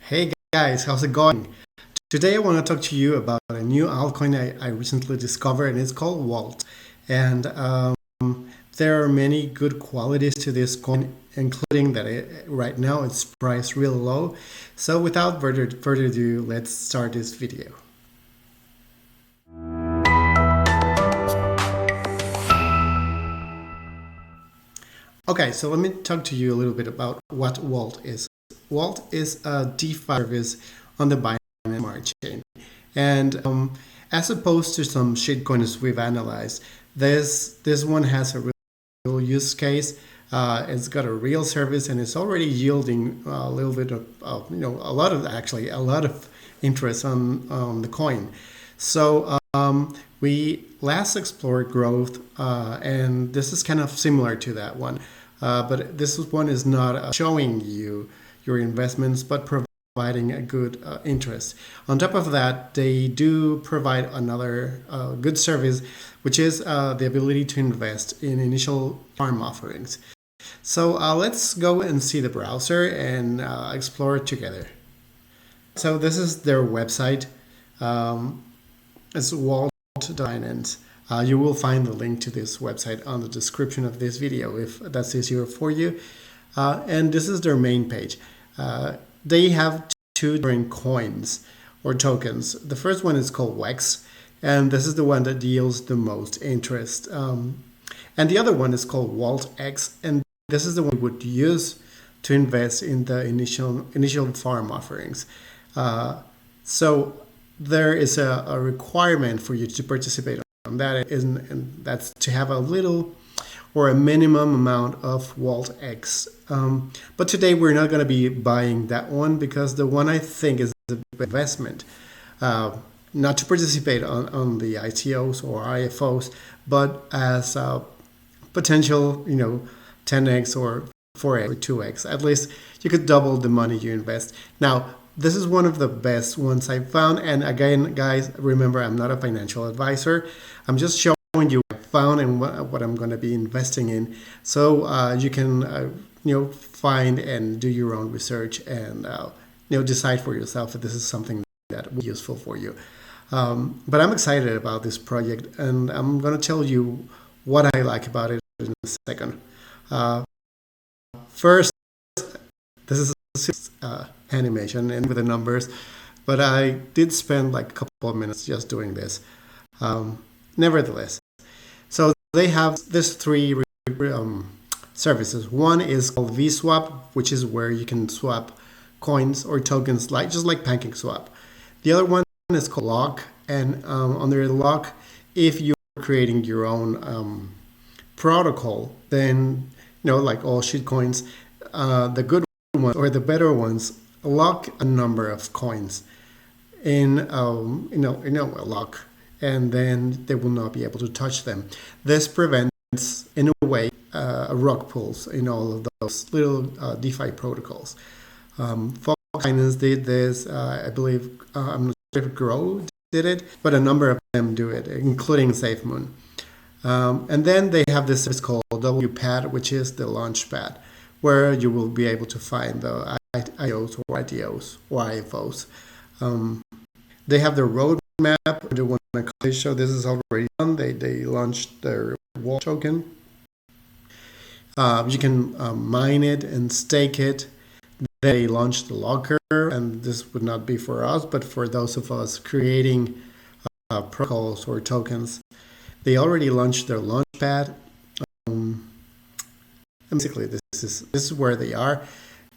Hey guys, how's it going? Today I want to talk to you about a new altcoin I recently discovered, and it's called Wault. And there are many good qualities to this coin, including that right now it's priced real low. So without further ado, let's start this video. Okay, so let me talk to you a little bit about what Wault is. Wault is a DeFi service on the Binance Smart Chain. And as opposed to some shitcoins we've analyzed, this one has a real use case. It's got a real service, and it's already yielding a little bit of a lot of interest on the coin. So we last explored growth, and this is kind of similar to that one. But this one is not showing you your investments, but providing a good interest. On top of that, they do provide another good service, which is the ability to invest in initial farm offerings. So let's go and see the browser and explore it together. So this is their website. It's Wault Binance. You will find the link to this website on the description of this video if that's easier for you. And this is their main page. They have two different coins or tokens. The first one is called WEX, and this is the one that yields the most interest. And the other one is called Wault X, and this is the one we would use to invest in the initial farm offerings. So there is a requirement for you to participate on that, and that's to have a little or a minimum amount of Wault X. But today we're not going to be buying that one because the one I think is a investment, not to participate on the ITOs or IFOs, but as a potential, 10x or 4x or 2x. At least you could double the money you invest. Now, this is one of the best ones I found. And again, guys, remember, I'm not a financial advisor. I'm just showing you what I found and what I'm going to be investing in. So you can, find and do your own research and, decide for yourself if this is something that will be useful for you. But I'm excited about this project, and I'm going to tell you what I like about it in a second. First, this is animation and with the numbers, but I did spend like a couple of minutes just doing this. Nevertheless, so they have this three services. One is called VSwap, which is where you can swap coins or tokens just like PancakeSwap. The other one is called Lock, and under Lock, if you're creating your own protocol, then like all shitcoins, the good ones or the better ones lock a number of coins in a lock, and then they will not be able to touch them. This prevents, in a way, rug pulls in all of those little DeFi protocols. Finance did this. I believe I'm not sure if Grow did it, but a number of them do it, including SafeMoon. And then they have this service called WPAD, which is the launch pad, where you will be able to find the IOs or IDOs or IFOs. They have their roadmap. I do want to show this is already done. They launched their Wault token. You can mine it and stake it. They launched the locker, and this would not be for us, but for those of us creating protocols or tokens. They already launched their launchpad. Basically, this is where they are.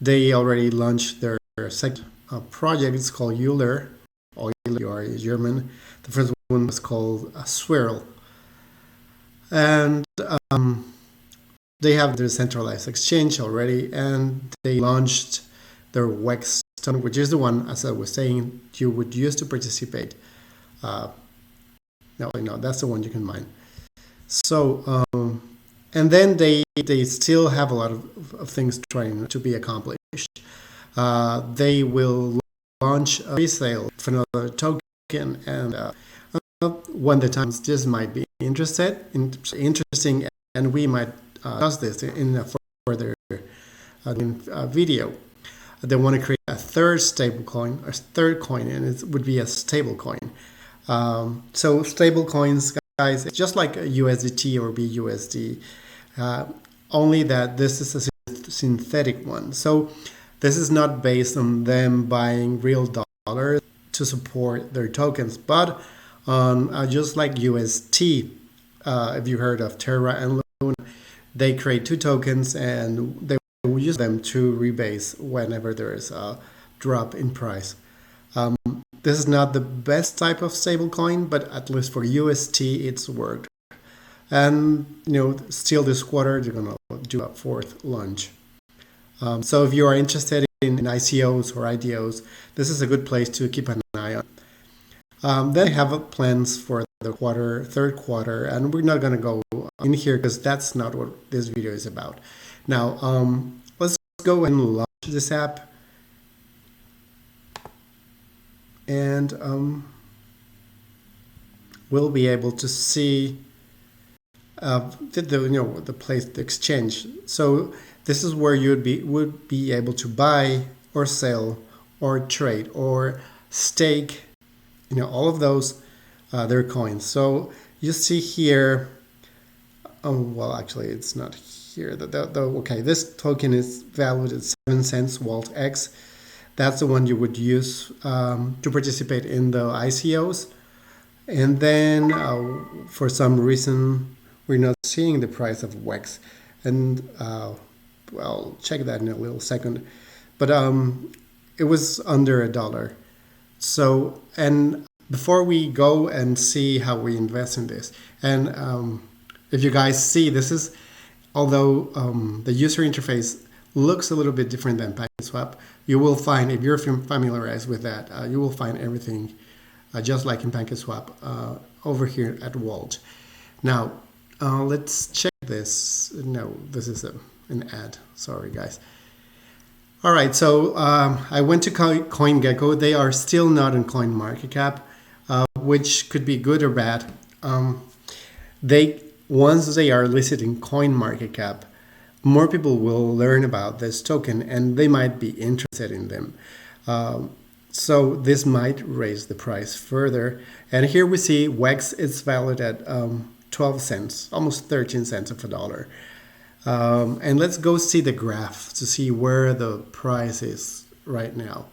They already launched their second project. It's called Euler, or Euler is German. The first one was called Swirl. And they have their centralized exchange already, and they launched their WEX token, which is the one, as I was saying, you would use to participate. No, that's the one you can mine. So, and then they still have a lot of things trying to be accomplished. They will launch a resale for another token, and when the times this might be interesting, and we might discuss this in a further video. they want to create a third stablecoin, a third coin, and it would be a stablecoin. So stablecoins, guys, it's just like a USDT or BUSD, only that this is a synthetic one. So this is not based on them buying real dollars to support their tokens, but on just like UST, if you heard of Terra and Luna, they create two tokens and they will use them to rebase whenever there is a drop in price. This is not the best type of stablecoin, but at least for UST, it's worked. And still this quarter, they're gonna do a fourth launch. So if you are interested in ICOs or IDOs, this is a good place to keep an eye on. Then I have plans for the third quarter, and we're not gonna go in here because that's not what this video is about. Now, let's go and launch this app. And we'll be able to see the place, the exchange. So this is where you would be able to buy or sell or trade or stake, all of those their coins. So you see here, well, actually it's not here. Okay, this token is valued at 7 cents, Wault X. That's the one you would use to participate in the ICOs. And then for some reason, we're not seeing the price of WEX. And well, check that in a little second. But it was under $1. So, and before we go and see how we invest in this, and if you guys see, this is, although the user interface looks a little bit different than PancakeSwap, you will find, if you're familiarized with that, you will find everything just like in PancakeSwap over here at Wault. Now, let's check this. No, this is an ad. Sorry, guys. All right, so I went to CoinGecko. They are still not in CoinMarketCap, which could be good or bad. Once they are listed in CoinMarketCap, more people will learn about this token and they might be interested in them. So this might raise the price further. And here we see WEX is valued at 12 cents, almost 13 cents of a dollar. And let's go see the graph to see where the price is right now.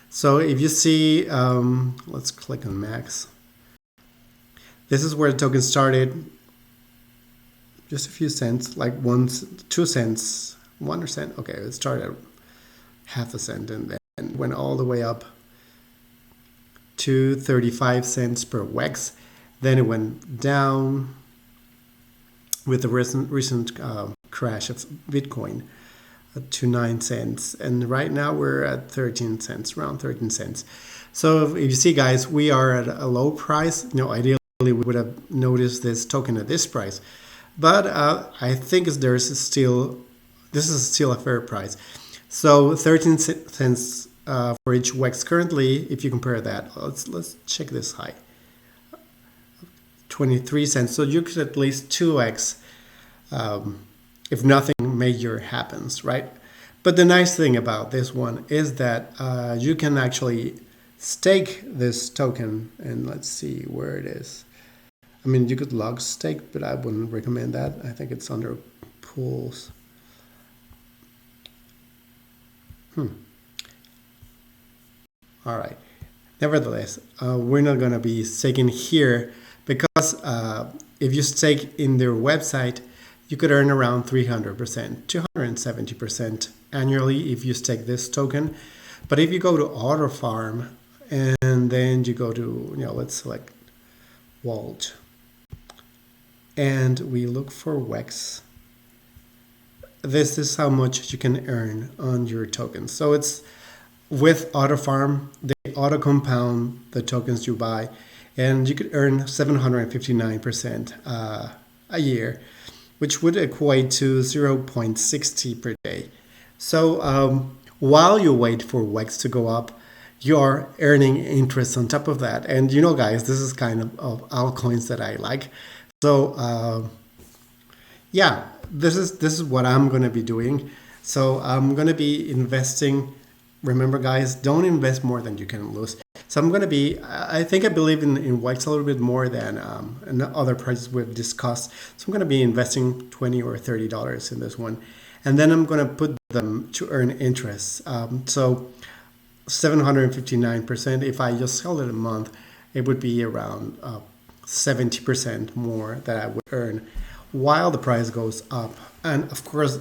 So if you see, let's click on max. This is where the token started. Just a few cents, like 2 cents, 1 cent. Okay, it started at half a cent and then went all the way up to 35 cents per WEX. Then it went down with the recent crash of Bitcoin to 9 cents. And right now we're at 13 cents, around 13 cents. So if you see, guys, we are at a low price. Ideally we would have noticed this token at this price. But I think this is still a fair price. So 13 cents for each WEX currently. If you compare that, let's check this high. 23 cents. So you could at least 2x if nothing major happens, right? But the nice thing about this one is that you can actually stake this token, and let's see where it is. I mean, you could log stake, but I wouldn't recommend that. I think it's under pools. All right. Nevertheless, we're not going to be staking here because if you stake in their website, you could earn around 300%, 270% annually if you stake this token. But if you go to Autofarm and then you go to, let's select Wault. And we look for WEX. This is how much you can earn on your tokens. So it's with Autofarm, they auto compound the tokens you buy, and you could earn 759% a year, which would equate to 0.60 per day. So while you wait for WEX to go up, you're earning interest on top of that. And guys, this is kind of altcoins that I like. So this is what I'm going to be doing. So I'm going to be investing remember guys, don't invest more than you can lose. So I'm going to be, I think I believe in WEX a little bit more than in other prices we've discussed. So I'm going to be investing $20 or $30 in this one. And then I'm going to put them to earn interest. So 759%, if I just held it a month, it would be around 70% more that I would earn while the price goes up. And of course,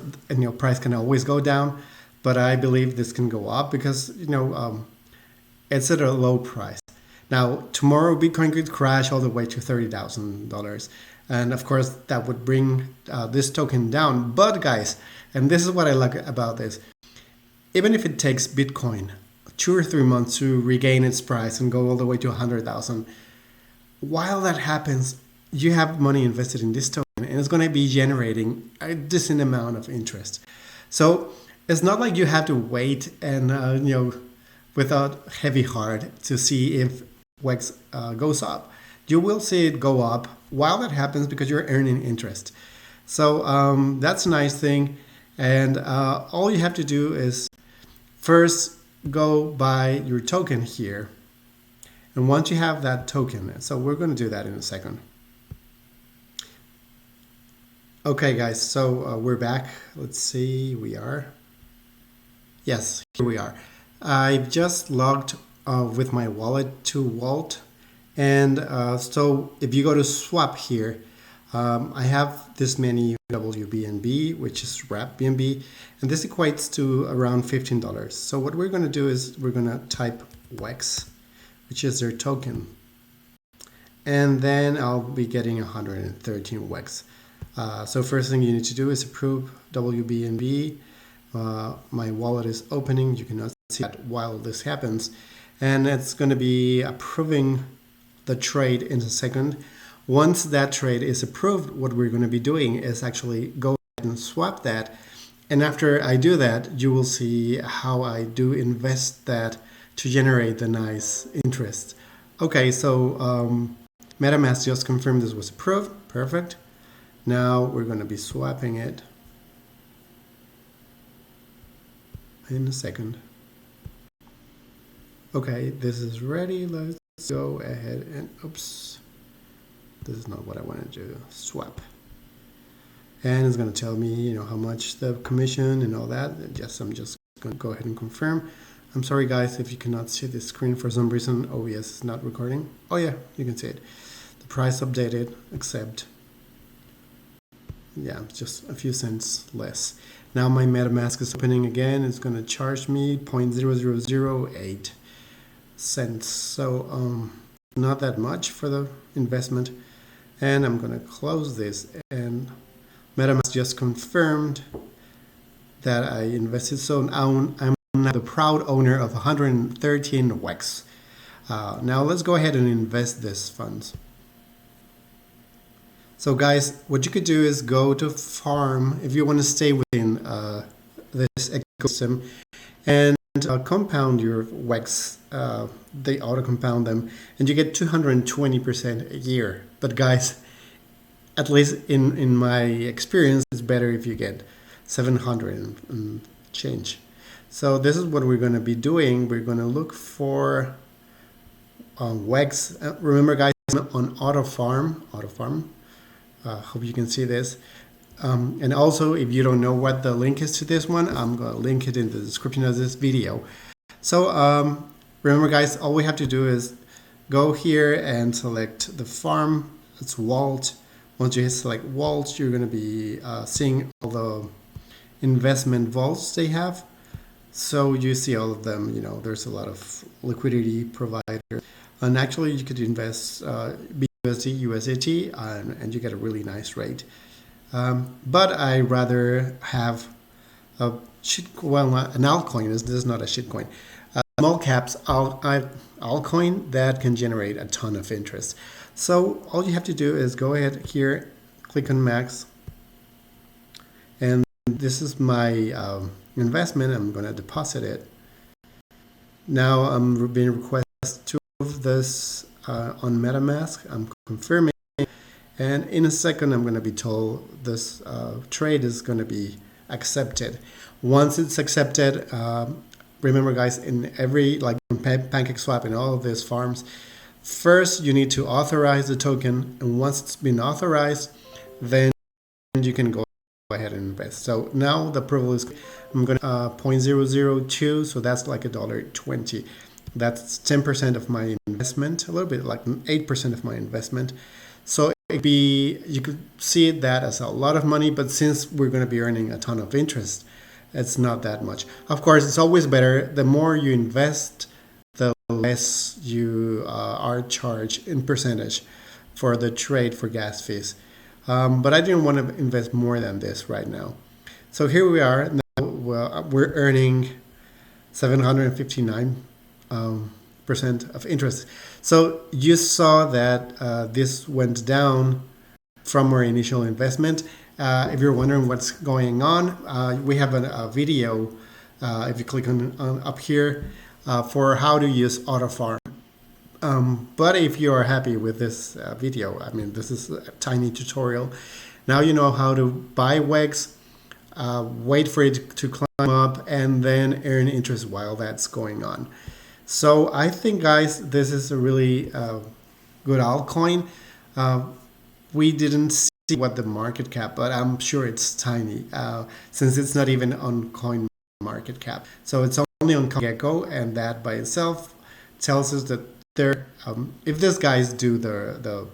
price can always go down, but I believe this can go up because, it's at a low price. Now, tomorrow Bitcoin could crash all the way to $30,000. And of course, that would bring this token down. But guys, and this is what I like about this, even if it takes Bitcoin 2 or 3 months to regain its price and go all the way to 100,000, while that happens, you have money invested in this token and it's going to be generating a decent amount of interest. So it's not like you have to wait and, without heavy heart to see if WEX goes up. You will see it go up while that happens because you're earning interest. So that's a nice thing. And all you have to do is first go buy your token here. And once you have that token, so we're going to do that in a second. Okay, guys, so we're back. Let's see, we are. Yes, here we are. I've just logged with my wallet to Wault. And so if you go to swap here, I have this many WBNB, which is wrap BNB, and this equates to around $15. So what we're going to do is we're going to type WEX, which is their token. And then I'll be getting 113 WEX. So first thing you need to do is approve WBNB. My wallet is opening. You cannot see that while this happens. And it's going to be approving the trade in a second. Once that trade is approved, what we're going to be doing is actually go ahead and swap that. And after I do that, you will see how I do invest that to generate the nice interest. Okay, so MetaMask just confirmed this was approved. Perfect. Now we're going to be swapping it in a second. Okay, this is ready. Let's go ahead and, oops, this is not what I wanted to do. Swap. And it's going to tell me, how much the commission and all that. I'm just going to go ahead and confirm. I'm sorry, guys, if you cannot see the screen for some reason. OBS is not recording. Oh, yeah, you can see it. The price updated, accept. Yeah, just a few cents less. Now my MetaMask is opening again. It's going to charge me 0.0008 cents. So not that much for the investment. And I'm going to close this. And MetaMask just confirmed that I invested. So now I'm the proud owner of 113 WEX. Now let's go ahead and invest this funds. So guys, what you could do is go to farm if you want to stay within this ecosystem and compound your WEX. They auto compound them and you get 220% a year. But guys, at least in my experience, it's better if you get 700 and change. So this is what we're going to be doing. We're going to look for WEX. Remember guys, on Autofarm. Hope you can see this. And also, if you don't know what the link is to this one, I'm going to link it in the description of this video. So remember guys, all we have to do is go here and select the farm. It's Wault. Once you select Wault, you're going to be seeing all the investment vaults they have. So you see all of them, there's a lot of liquidity providers. And actually you could invest BUSD, USDT, and you get a really nice rate. But I rather have an altcoin. This is not a shitcoin. Small caps altcoin that can generate a ton of interest. So all you have to do is go ahead here, click on max, and this is my investment. I'm going to deposit it. Now I'm being requested to move this on MetaMask. I'm confirming, and in a second I'm going to be told this trade is going to be accepted. Once it's accepted, remember guys, in every, like PancakeSwap and all of these farms, first you need to authorize the token, and once it's been authorized, then you can go ahead and invest. So now the approval is, I'm going to 0.002, so that's like $1.20. That's 10% of my investment, a little bit like 8% of my investment. So it'd be, you could see that as a lot of money, but since we're going to be earning a ton of interest, it's not that much. Of course, it's always better. The more you invest, the less you are charged in percentage for the trade for gas fees. But I didn't want to invest more than this right now. So here we are. Now we're earning 759% of interest. So you saw that this went down from our initial investment. If you're wondering what's going on, we have a video, if you click on up here, for how to use Autofarm. But if you are happy with this video, I mean, this is a tiny tutorial. Now you know how to buy WEX, wait for it to climb up, and then earn interest while that's going on. So I think, guys, this is a really good altcoin. We didn't see what the market cap, but I'm sure it's tiny since it's not even on coin market cap. So it's only on Gecko, and that by itself tells us that there, if these guys do the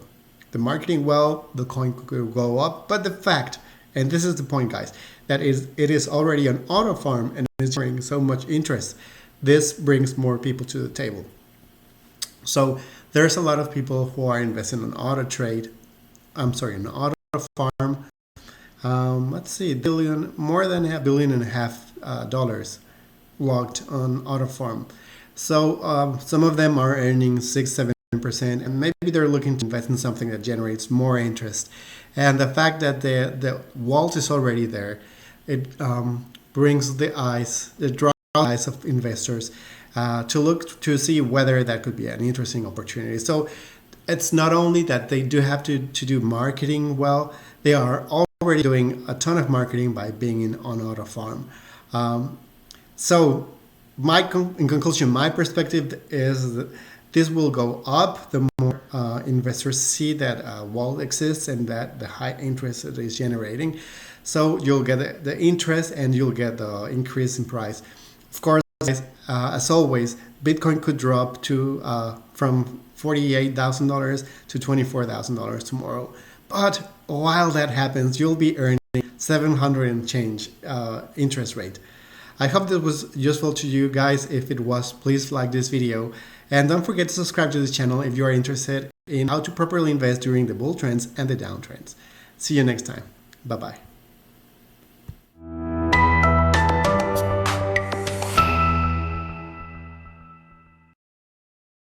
marketing well, the coin could go up. But the fact, and this is the point, guys, that it is already on Autofarm and is generating so much interest. This brings more people to the table. So there's a lot of people who are investing in auto trade. I'm sorry, in Autofarm. Let's see, more than $1.5 billion dollars logged on Autofarm. So some of them are earning 6-7%, and maybe they're looking to invest in something that generates more interest. And the fact that the Wault is already there, it brings the eyes of investors to look to see whether that could be an interesting opportunity. So it's not only that they do have to do marketing well, they are already doing a ton of marketing by being on Autofarm. So in conclusion, my perspective is that this will go up the more investors see that Wault exists and that the high interest it is generating. So you'll get the interest and you'll get the increase in price. Of course, as always, Bitcoin could drop to from $48,000 to $24,000 tomorrow. But while that happens, you'll be earning 700 and change interest rate. I hope this was useful to you guys. If it was, please like this video. And don't forget to subscribe to this channel if you are interested in how to properly invest during the bull trends and the downtrends. See you next time. Bye-bye.